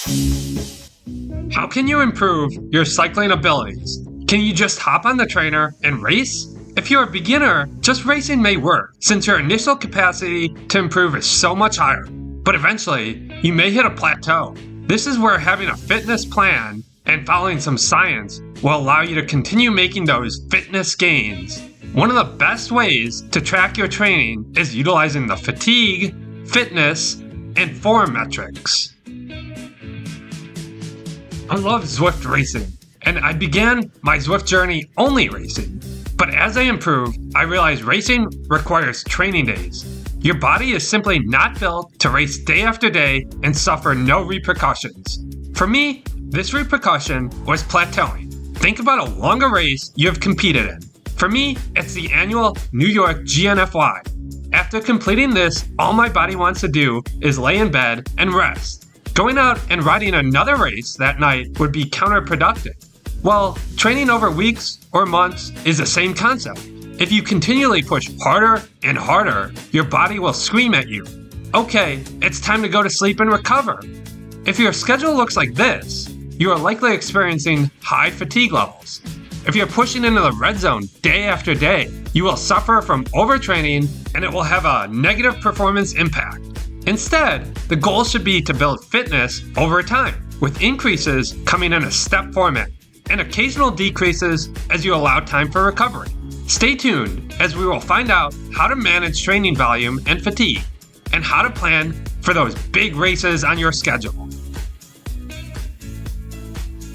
How can you improve your cycling abilities? Can you just hop on the trainer and race? If you're a beginner, just racing may work, since your initial capacity to improve is so much higher. But eventually, you may hit a plateau. This is where having a fitness plan and following some science will allow you to continue making those fitness gains. One of the best ways to track your training is utilizing the fatigue, fitness, and form metrics. I love Zwift racing, and I began my Zwift journey only racing. But as I improved, I realized racing requires training days. Your body is simply not built to race day after day and suffer no repercussions. For me, this repercussion was plateauing. Think about a longer race you have competed in. For me, it's the annual New York GNFY. After completing this, all my body wants to do is lay in bed and rest. Going out and riding another race that night would be counterproductive. Well, training over weeks or months is the same concept. If you continually push harder and harder, your body will scream at you, "Okay, it's time to go to sleep and recover." If your schedule looks like this, you are likely experiencing high fatigue levels. If you're pushing into the red zone day after day, you will suffer from overtraining and it will have a negative performance impact. Instead, the goal should be to build fitness over time, with increases coming in a step format and occasional decreases as you allow time for recovery. Stay tuned as we will find out how to manage training volume and fatigue, and how to plan for those big races on your schedule.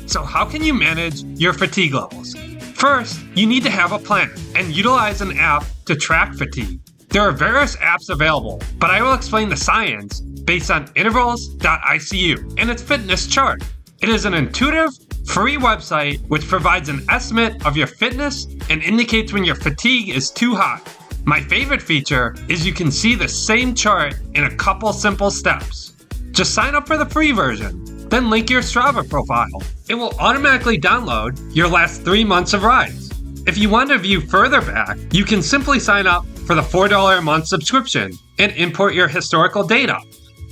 So how can you manage your fatigue levels? First, you need to have a plan and utilize an app to track fatigue. There are various apps available, but I will explain the science based on Intervals.icu and its fitness chart. It is an intuitive, free website which provides an estimate of your fitness and indicates when your fatigue is too high. My favorite feature is you can see the same chart in a couple simple steps. Just sign up for the free version, then link your Strava profile. It will automatically download your last 3 months of rides. If you want to view further back, you can simply sign up for the $4 a month subscription and import your historical data.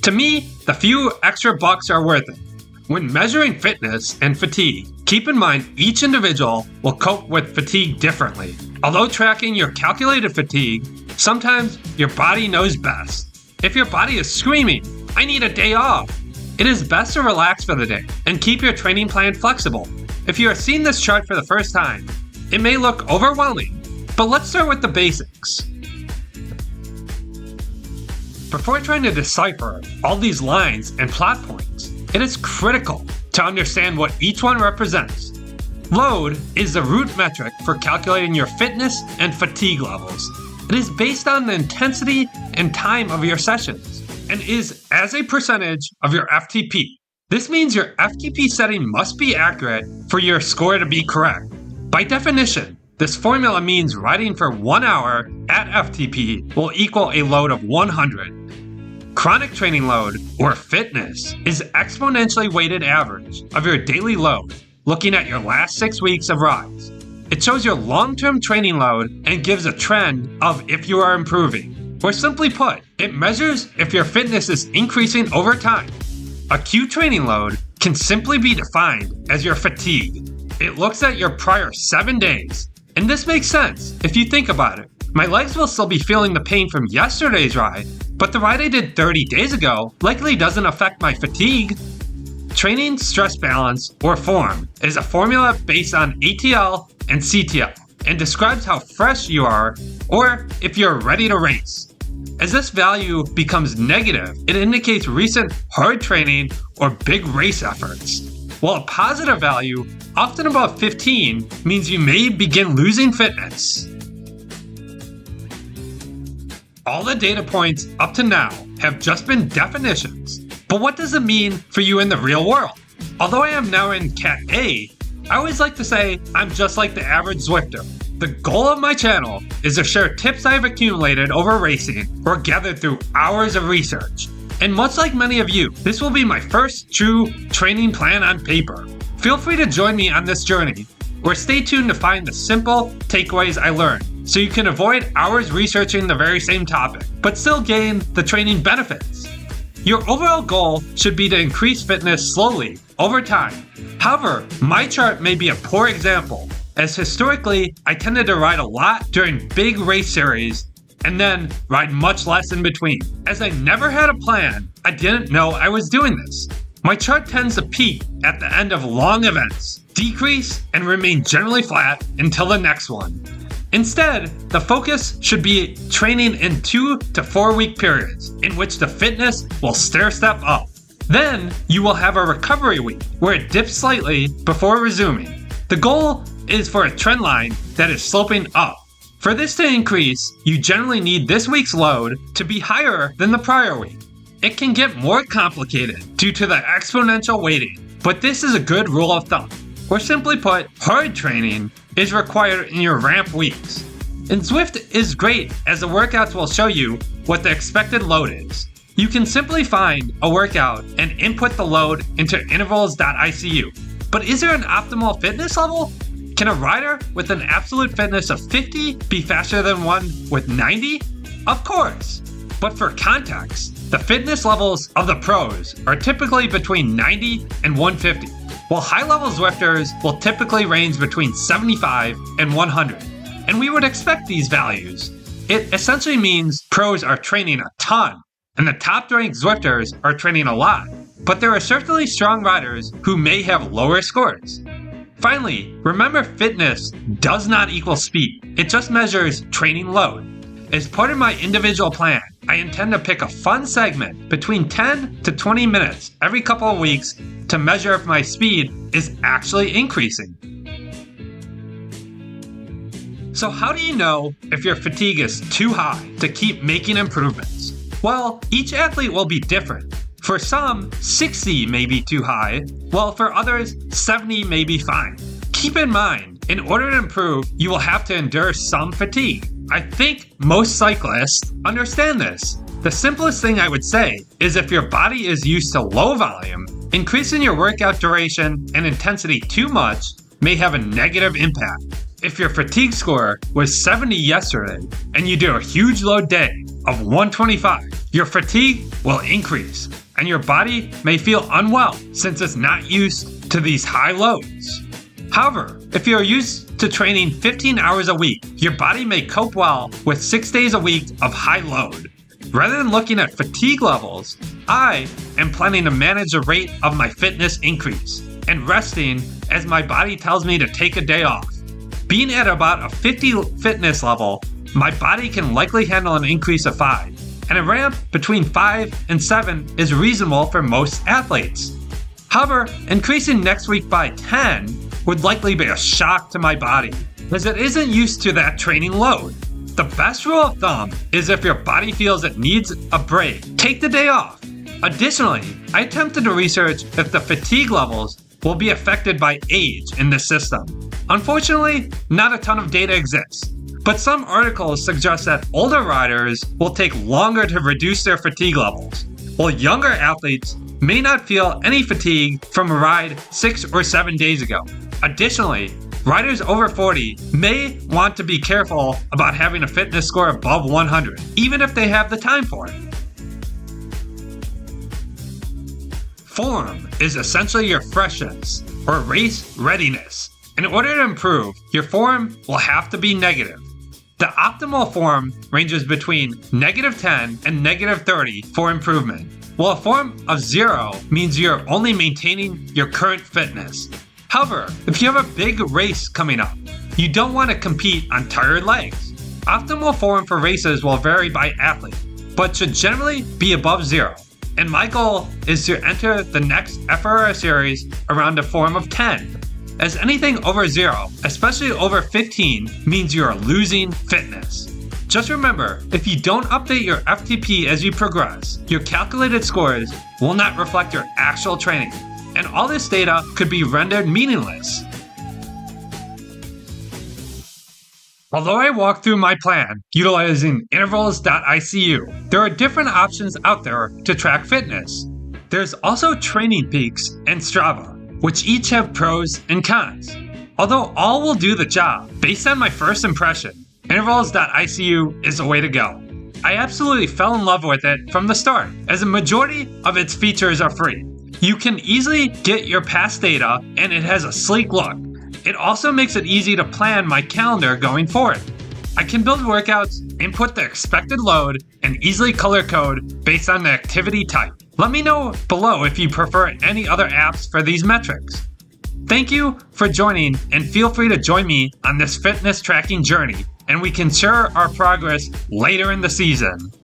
To me, the few extra bucks are worth it. When measuring fitness and fatigue, keep in mind each individual will cope with fatigue differently. Although tracking your calculated fatigue, sometimes your body knows best. If your body is screaming, "I need a day off," it is best to relax for the day and keep your training plan flexible. If you are seeing this chart for the first time, it may look overwhelming, but let's start with the basics. Before trying to decipher all these lines and plot points, it is critical to understand what each one represents. Load is the root metric for calculating your fitness and fatigue levels. It is based on the intensity and time of your sessions and is as a percentage of your FTP. This means your FTP setting must be accurate for your score to be correct. By definition, this formula means riding for 1 hour at FTP will equal a load of 100. Chronic training load, or fitness, is exponentially weighted average of your daily load, looking at your last 6 weeks of rides. It shows your long-term training load and gives a trend of if you are improving. Or simply put, it measures if your fitness is increasing over time. Acute training load can simply be defined as your fatigue. It looks at your prior 7 days. And this makes sense if you think about it. My legs will still be feeling the pain from yesterday's ride, but the ride I did 30 days ago likely doesn't affect my fatigue. Training stress balance, or form, is a formula based on ATL and CTL and describes how fresh you are or if you're ready to race. As this value becomes negative, it indicates recent hard training or big race efforts. While a positive value, often above 15, means you may begin losing fitness. All the data points up to now have just been definitions, but what does it mean for you in the real world? Although I am now in Cat A, I always like to say I'm just like the average Zwifter. The goal of my channel is to share tips I've accumulated over racing or gathered through hours of research. And much like many of you, this will be my first true training plan on paper. Feel free to join me on this journey, or stay tuned to find the simple takeaways I learned, so you can avoid hours researching the very same topic, but still gain the training benefits. Your overall goal should be to increase fitness slowly over time. However, my chart may be a poor example, as historically I tended to ride a lot during big race series and then ride much less in between. As I never had a plan, I didn't know I was doing this. My chart tends to peak at the end of long events, decrease, and remain generally flat until the next one. Instead, the focus should be training in 2 to 4 week periods in which the fitness will stair-step up. Then, you will have a recovery week where it dips slightly before resuming. The goal is for a trend line that is sloping up. For this to increase, you generally need this week's load to be higher than the prior week. It can get more complicated due to the exponential weighting, but this is a good rule of thumb. Or simply put, hard training is required in your ramp weeks. And Zwift is great as the workouts will show you what the expected load is. You can simply find a workout and input the load into Intervals.icu. But is there an optimal fitness level? Can a rider with an absolute fitness of 50 be faster than one with 90? Of course. But for context, the fitness levels of the pros are typically between 90 and 150, while high-level Zwifters will typically range between 75 and 100. And we would expect these values. It essentially means pros are training a ton, and the top-ranked Zwifters are training a lot. But there are certainly strong riders who may have lower scores. Finally, remember fitness does not equal speed. It just measures training load. As part of my individual plan, I intend to pick a fun segment between 10 to 20 minutes every couple of weeks to measure if my speed is actually increasing. So how do you know if your fatigue is too high to keep making improvements? Well, each athlete will be different. For some, 60 may be too high, while for others, 70 may be fine. Keep in mind, in order to improve, you will have to endure some fatigue. I think most cyclists understand this. The simplest thing I would say is if your body is used to low volume, increasing your workout duration and intensity too much may have a negative impact. If your fatigue score was 70 yesterday and you do a huge load day of 125, your fatigue will increase and your body may feel unwell since it's not used to these high loads. However, if you're used to training 15 hours a week, your body may cope well with 6 days a week of high load. Rather than looking at fatigue levels, I am planning to manage the rate of my fitness increase and resting as my body tells me to take a day off. Being at about a 50 fitness level, my body can likely handle an increase of 5, and a ramp between 5 and 7 is reasonable for most athletes. However, increasing next week by 10 would likely be a shock to my body, as it isn't used to that training load. The best rule of thumb is if your body feels it needs a break, take the day off. Additionally, I attempted to research if the fatigue levels will be affected by age in this system. Unfortunately, not a ton of data exists, but some articles suggest that older riders will take longer to reduce their fatigue levels, while younger athletes may not feel any fatigue from a ride 6 or 7 days ago. Additionally, riders over 40 may want to be careful about having a fitness score above 100, even if they have the time for it. Form is essentially your freshness or race readiness. In order to improve, your form will have to be negative. The optimal form ranges between -10 and -30 for improvement, while a form of 0 means you're only maintaining your current fitness. However, if you have a big race coming up, you don't want to compete on tired legs. Optimal form for races will vary by athlete, but should generally be above 0. And my goal is to enter the next FRR series around a form of 10, as anything over 0, especially over 15, means you are losing fitness. Just remember, if you don't update your FTP as you progress, your calculated scores will not reflect your actual training, and all this data could be rendered meaningless. Although I walked through my plan utilizing Intervals.icu, there are different options out there to track fitness. There's also TrainingPeaks and Strava, which each have pros and cons. Although all will do the job, based on my first impression, Intervals.icu is the way to go. I absolutely fell in love with it from the start, as a majority of its features are free. You can easily get your past data, and it has a sleek look. It also makes it easy to plan my calendar going forward. I can build workouts, input the expected load, and easily color code based on the activity type. Let me know below if you prefer any other apps for these metrics. Thank you for joining, and feel free to join me on this fitness tracking journey, and we can share our progress later in the season.